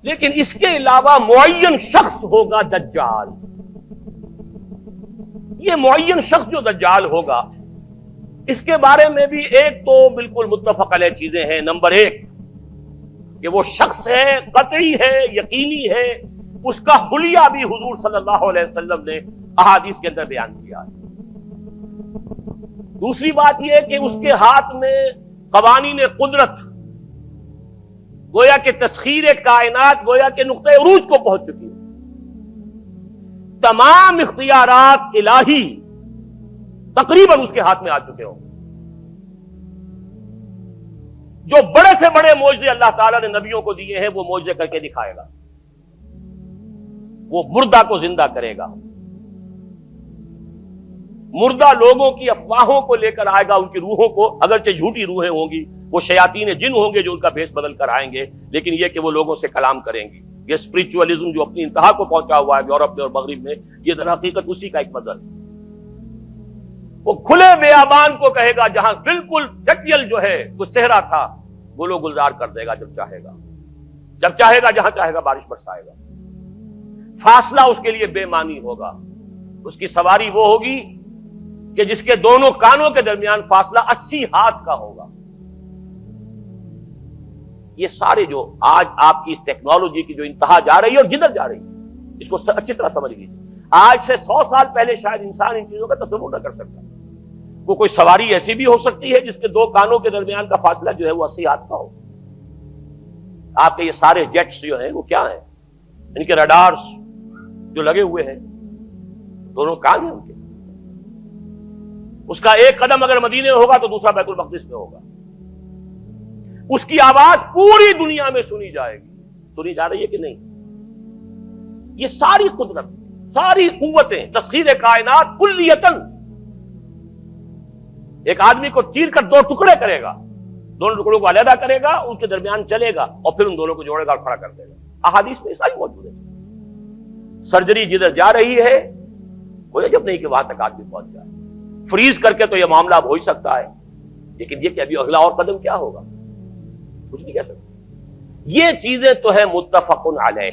لیکن اس کے علاوہ معین شخص ہوگا دجال. یہ معین شخص جو دجال ہوگا اس کے بارے میں بھی ایک تو بالکل متفق علیہ چیزیں ہیں. نمبر ایک کہ وہ شخص ہے، قطعی ہے، یقینی ہے، اس کا حلیہ بھی حضور صلی اللہ علیہ وسلم نے احادیث کے اندر بیان کیا ہے. دوسری بات یہ کہ اس کے ہاتھ میں قوانین قدرت، گویا کہ تسخیر کائنات گویا کہ نقطۂ عروج کو پہنچ چکی ہے. تمام اختیارات الہی تقریباً اس کے ہاتھ میں آ چکے ہوں. جو بڑے سے بڑے معجزے اللہ تعالیٰ نے نبیوں کو دیے ہیں وہ معجزے کر کے دکھائے گا. وہ مردہ کو زندہ کرے گا، مردہ لوگوں کی افواہوں کو لے کر آئے گا، ان کی روحوں کو، اگرچہ جھوٹی روحیں ہوں گی، وہ شیاطین جن ہوں گے جو ان کا بھیس بدل کر آئیں گے، لیکن یہ کہ وہ لوگوں سے کلام کریں گی. یہ اسپرچولیزم جو اپنی انتہا کو پہنچا ہوا ہے یورپ میں اور مغرب میں، یہ در حقیقت اسی کا ایک مظہر ہے. وہ کھلے بیابان کو کہے گا جہاں بالکل ٹکیل جو ہے وہ صحرا تھا، گل و گلزار کر دے گا جب چاہے گا، جب چاہے گا، جہاں چاہے گا بارش برسائے گا. فاصلہ اس کے لیے بے معنی ہوگا. اس کی سواری وہ ہوگی کہ جس کے دونوں کانوں کے درمیان فاصلہ 80 ہاتھ کا ہوگا. یہ سارے جو آج آپ کی اس ٹیکنالوجی کی جو انتہا جا رہی ہے اور جدھر جا رہی ہے، اس کو اچھی طرح سمجھ لیجیے. آج سے 100 سال پہلے شاید انسان ان چیزوں کا تصور نہ کر سکتا. وہ کوئی سواری ایسی بھی ہو سکتی ہے جس کے دو کانوں کے درمیان کا فاصلہ جو ہے وہ 80 ہاتھ کا ہو. آپ کے یہ سارے جیٹس جو ہیں وہ کیا ہیں؟ ان کے رڈارز جو لگے ہوئے ہیں، دونوں کان ہیں ان کے. اس کا ایک قدم اگر مدینے میں ہوگا تو دوسرا بیت المقدس میں ہوگا. اس کی آواز پوری دنیا میں سنی جائے گی. سنی جا رہی ہے کہ نہیں؟ یہ ساری قدرت، ساری قوتیں، تسخیر کائنات کلیتاً ایک آدمی کو چیر کر دو ٹکڑے کرے گا، دونوں ٹکڑوں کو علیحدہ کرے گا، ان کے درمیان چلے گا اور پھر ان دونوں کو جوڑے گا اور کھڑا کر دے گا. احادیث میں ساری موجود ہے. سرجری جدھر جا رہی ہے کوئی عجب نہیں کہ وہاں تک آدمی پہنچ جائے. فریز کر کے تو یہ معاملہ اب ہو ہی سکتا ہے، لیکن یہ کہ ابھی اگلا اور قدم کیا ہوگا کچھ نہیں کہہ سکتے. یہ چیزیں تو ہیں متفق علیہ.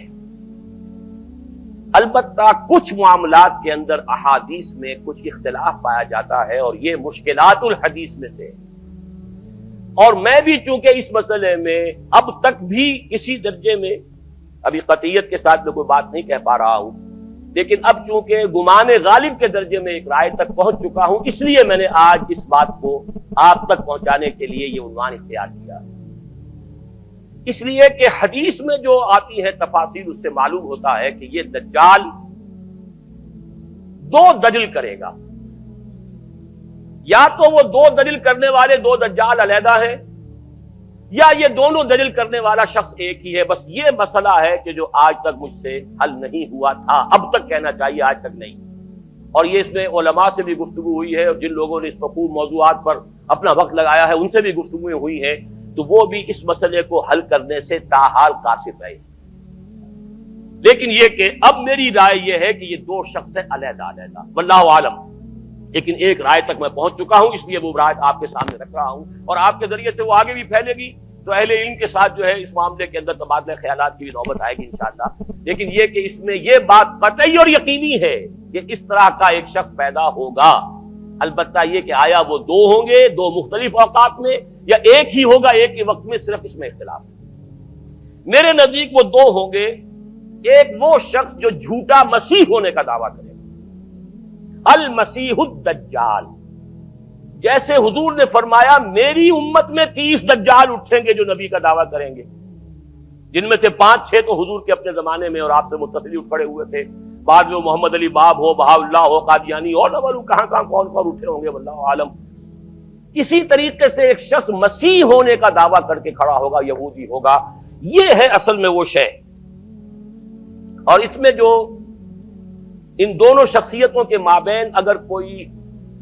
البتہ کچھ معاملات کے اندر احادیث میں کچھ اختلاف پایا جاتا ہے اور یہ مشکلات الحدیث میں سے. اور میں بھی چونکہ اس مسئلے میں اب تک بھی اسی درجے میں، ابھی قطعیت کے ساتھ میں کوئی بات نہیں کہہ پا رہا ہوں، لیکن اب چونکہ گمان غالب کے درجے میں ایک رائے تک پہنچ چکا ہوں، اس لیے میں نے آج اس بات کو آپ تک پہنچانے کے لیے یہ عنوان اختیار کیا. اس لیے کہ حدیث میں جو آتی ہے تفاصیل اس سے معلوم ہوتا ہے کہ یہ دجال دو دجل کرے گا. یا تو وہ دو دجل کرنے والے دو دجال علیحدہ ہیں، یا یہ دونوں دجل کرنے والا شخص ایک ہی ہے. بس یہ مسئلہ ہے کہ جو آج تک مجھ سے حل نہیں ہوا تھا، اب تک کہنا چاہیے آج تک نہیں. اور یہ اس میں علماء سے بھی گفتگو ہوئی ہے، اور جن لوگوں نے اس مفہوم موضوعات پر اپنا وقت لگایا ہے ان سے بھی گفتگویں ہوئی ہیں، تو وہ بھی اس مسئلے کو حل کرنے سے تاحال قاصر رہے. لیکن یہ کہ اب میری رائے یہ ہے کہ یہ دو شخص ہیں علیحدہ علیحدہ، واللہ عالم. لیکن ایک رائے تک میں پہنچ چکا ہوں، اس لیے وہ رائے آپ کے سامنے رکھ رہا ہوں، اور آپ کے ذریعے سے وہ آگے بھی پھیلے گی تو اہل علم کے ساتھ جو ہے اس معاملے کے اندر تبادلہ خیالات کی بھی نوبت آئے گی انشاءاللہ. لیکن یہ کہ اس میں یہ بات قطعی اور یقینی ہے کہ اس طرح کا ایک شخص پیدا ہوگا. البتہ یہ کہ آیا وہ دو ہوں گے دو مختلف اوقات میں، یا ایک ہی ہوگا ایک ہی وقت میں، صرف اس میں اختلاف ہے. میرے نزدیک وہ دو ہوں گے. ایک وہ شخص جو جھوٹا مسیح ہونے کا دعویٰ کرے گا، المسیح الدجال. جیسے حضور نے فرمایا میری امت میں 30 دجال اٹھیں گے جو نبی کا دعویٰ کریں گے، جن میں سے 5-6 تو حضور کے اپنے زمانے میں اور آپ سے متصل اٹھ کھڑے ہوئے تھے. بعد میں محمد علی باب ہو، بہاء اللہ ہو، قادیانی، اور نہ معلوم کہاں کہاں کون کون اٹھے ہوں گے، واللہ عالم. اسی طریقے سے ایک شخص مسیح ہونے کا دعویٰ کر کے کھڑا ہوگا، یہودی ہوگا. یہ ہے اصل میں وہ شے. اور اس میں جو ان دونوں شخصیتوں کے مابین اگر کوئی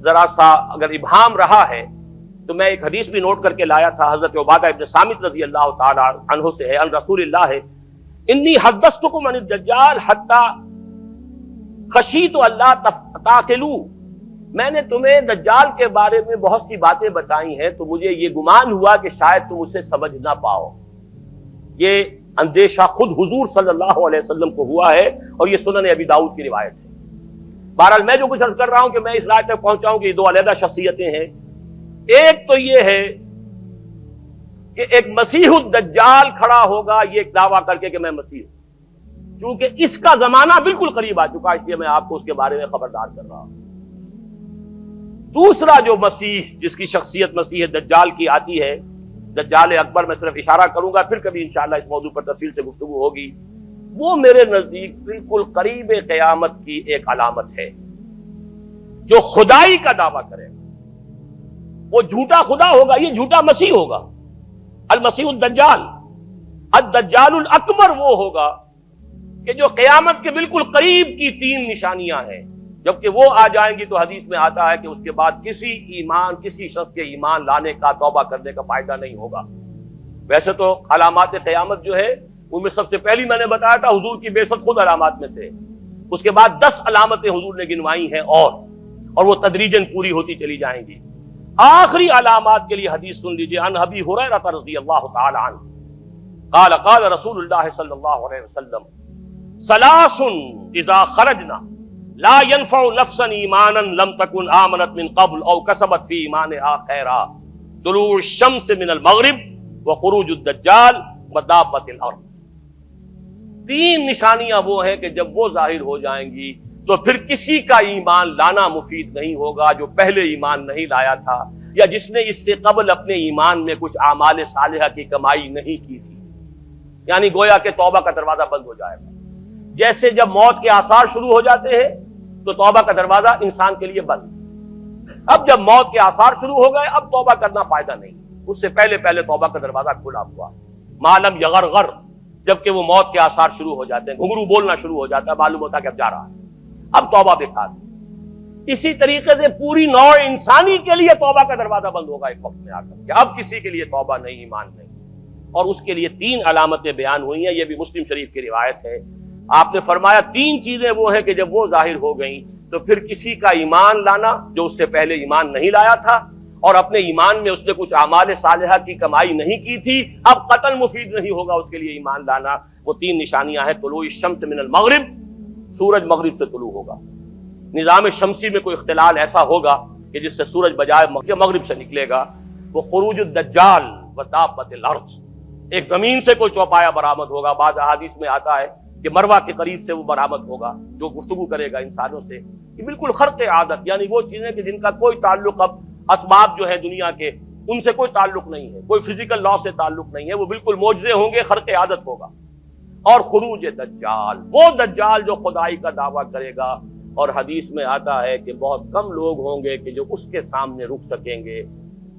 ذرا سا اگر ابہام رہا ہے تو میں ایک حدیث بھی نوٹ کر کے لایا تھا، حضرت عبادہ ابن صامت رضی اللہ تعالی عنہ سے ہے، عن رسول اللہ ہے، انی حدثتکم عن الدجال حتی خشیت اللہ تعقلوا. میں نے تمہیں دجال کے بارے میں بہت سی باتیں بتائی ہیں تو مجھے یہ گمان ہوا کہ شاید تم اسے سمجھ نہ پاؤ. یہ اندیشہ خود حضور صلی اللہ علیہ وسلم کو ہوا ہے، اور یہ سنن ابی داؤد کی روایت ہے۔ بہرحال میں جو کچھ عرض کر رہا ہوں کہ میں اس رائے تک پہنچا ہوں کہ یہ دو علیحدہ شخصیتیں ہیں۔ ایک تو یہ ہے کہ ایک مسیح الدجال کھڑا ہوگا یہ ایک دعویٰ کر کے کہ میں مسیح ہوں، چونکہ اس کا زمانہ بالکل قریب آ چکا، اس لیے میں آپ کو اس کے بارے میں خبردار کر رہا ہوں۔ دوسرا جو مسیح جس کی شخصیت مسیح دجال کی آتی ہے، دجال اکبر، میں صرف اشارہ کروں گا، پھر کبھی انشاءاللہ اس موضوع پر تفصیل سے گفتگو ہوگی، وہ میرے نزدیک بالکل قریب قیامت کی ایک علامت ہے۔ جو خدائی کا دعویٰ کرے گا وہ جھوٹا خدا ہوگا، یہ جھوٹا مسیح ہوگا، المسیح الدجال۔ الدجال الاکبر وہ ہوگا کہ جو قیامت کے بالکل قریب کی تین نشانیاں ہیں، جبکہ وہ آ جائیں گی تو حدیث میں آتا ہے کہ اس کے بعد کسی شخص کے ایمان لانے کا، توبہ کرنے کا فائدہ نہیں ہوگا۔ ویسے تو علامات قیامت جو ہے ان میں سب سے پہلی میں نے بتایا تھا حضور کی بعثت خود علامات میں سے، اس کے بعد 10 علامتیں حضور نے گنوائی ہیں، اور وہ تدریجاً پوری ہوتی چلی جائیں گی۔ آخری علامات کے لیے حدیث سن لیجئے، عن ابی ہریرہ رضی اللہ تعالی عنہ قال قال رسول اللہ صلی اللہ علیہ وسلم ثلاث اذا خرجنا لا ينفع نفسا ایمانا لم تكن آمنت من قبل او کسبت فی ایمانها خیرا، طلوع الشمس من المغرب وخروج الدجال ودابۃ الارض۔ تین نشانیاں وہ ہیں کہ جب وہ ظاہر ہو جائیں گی تو پھر کسی کا ایمان لانا مفید نہیں ہوگا جو پہلے ایمان نہیں لایا تھا، یا جس نے اس سے قبل اپنے ایمان میں کچھ اعمال صالحہ کی کمائی نہیں کی تھی۔ یعنی گویا کہ توبہ کا دروازہ بند ہو جائے گا۔ جیسے جب موت کے آثار شروع ہو جاتے ہیں تو توبہ کا دروازہ انسان کے لیے بند۔ اب جب موت کے آثار شروع ہو گئے اب توبہ کرنا فائدہ نہیں، اس سے پہلے توبہ کا دروازہ کھلا ہوا۔ معلوم یغرغر، جبکہ وہ موت کے آثار شروع ہو جاتے ہیں، گھنگرو بولنا شروع ہو جاتا ہے، معلوم ہوتا ہے کہ اب جا رہا ہے، اب توبہ بیکار۔ اسی طریقے سے پوری نوع انسانی کے لیے توبہ کا دروازہ بند ہوگا ایک وقت میں آ کر کہ اب کسی کے لیے توبہ نہیں، ایمان نہیں، اور اس کے لیے 3 علامتیں بیان ہوئی ہیں، یہ بھی مسلم شریف کی روایت ہے۔ آپ نے فرمایا 3 چیزیں وہ ہیں کہ جب وہ ظاہر ہو گئیں تو پھر کسی کا ایمان لانا جو اس سے پہلے ایمان نہیں لایا تھا، اور اپنے ایمان میں اس نے کچھ اعمال صالحہ کی کمائی نہیں کی تھی، اب قتل مفید نہیں ہوگا اس کے لیے ایمان لانا۔ وہ 3 نشانیاں ہیں، طلوع الشمس من المغرب، سورج مغرب سے طلوع ہوگا۔ نظام شمسی میں کوئی اختلال ایسا ہوگا کہ جس سے سورج بجائے مغرب سے نکلے گا۔ وہ خروج الدجال ودابۃ الارض، ایک زمین سے کوئی چوپایا برآمد ہوگا، بعض احادیث میں آتا ہے کہ مروہ کے قریب سے وہ برآمد ہوگا جو گفتگو کرے گا انسانوں سے۔ یہ بالکل خرق عادت، یعنی وہ چیزیں کہ جن کا کوئی تعلق اب اسباب جو ہے دنیا کے ان سے کوئی تعلق نہیں ہے، کوئی فزیکل لا سے تعلق نہیں ہے، وہ بالکل معجزے ہوں گے، خرق عادت ہوگا۔ اور خروج دجال، وہ دجال جو خدائی کا دعویٰ کرے گا، اور حدیث میں آتا ہے کہ بہت کم لوگ ہوں گے کہ جو اس کے سامنے رک سکیں گے،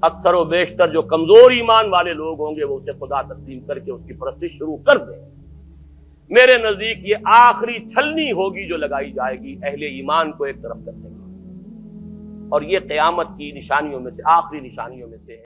اکثر و بیشتر جو کمزور ایمان والے لوگ ہوں گے وہ اسے خدا تسلیم کر کے اس کی پرستش شروع کر دیں۔ میرے نزدیک یہ آخری چھلنی ہوگی جو لگائی جائے گی اہل ایمان کو ایک طرف کرنے کی، اور یہ قیامت کی نشانیوں میں سے آخری نشانیوں میں سے ہے۔